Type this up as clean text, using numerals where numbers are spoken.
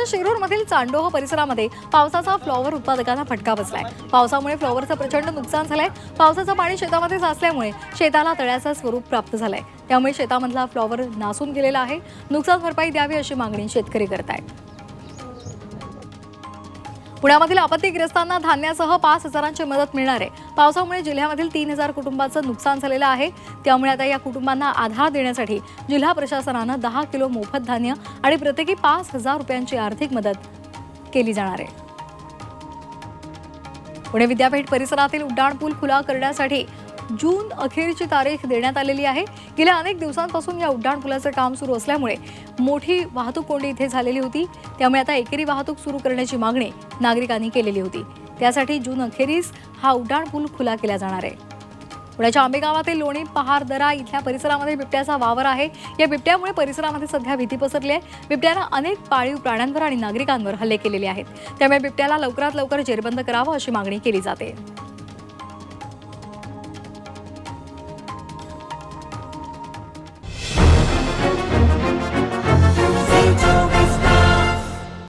शिरूरमधील चांडोह परिसरामध्ये पावसाचा फ्लॉवर उत्पादकांना फटका बसलाय। पावसामुळे फ्लॉवरचं प्रचंड नुकसान झालंय। पावसाचं पाणी शेतामध्ये साचल्यामुळे शेताला तळ्याचं स्वरूप प्राप्त झालंय। त्यामुळे शेतामधला फ्लॉवर नासून गेलेला आहे। नुकसान भरपाई द्यावी अशी मागणी शेतकरी करतायत। पुण्यामधील आपत्तीग्रस्तांना धान्यासह 5,000ची मदत मिळणार आहे। पावसामुळे जिल्ह्यामधील 3,000 कुटुंबांचं नुकसान झालेलं आहे। त्यामुळे आता या कुटुंबांना आधार देण्यासाठी जिल्हा प्रशासनानं 10 किलो मोफत धान्य आणि प्रत्येकी 5,000 रुपयांची आर्थिक मदत केली जाणार आहे। पुणे विद्यापीठ परिसरातील उड्डाणपूल खुला करण्यासाठी जून अखेरची तारीख देण्यात आलेली आहे। गेल्या अनेक दिवसांपासून या उड्डाणपुलाचं काम सुरू असल्यामुळे मोठी वाहतूक कोंडी इथे झालेली होती। त्यामुळे आता एकेरी वाहतूक सुरू करण्याची मागणी नागरिकांनी केलेली होती। त्यासाठी जून अखेरीस हा उड्डाणपूल खुला केला जाणार आहे। पुण्याच्या आंबेगावातील लोणी पहारदरा इथल्या परिसरामध्ये बिबट्याचा वावर आहे। या बिबट्यामुळे परिसरामध्ये सध्या भीती पसरली आहे। बिबट्यानं अनेक पाळीव प्राण्यांवर आणि नागरिकांवर हल्ले केलेले आहेत। त्यामुळे बिबट्याला लवकरात लवकर जेरबंद करावं अशी मागणी केली जाते।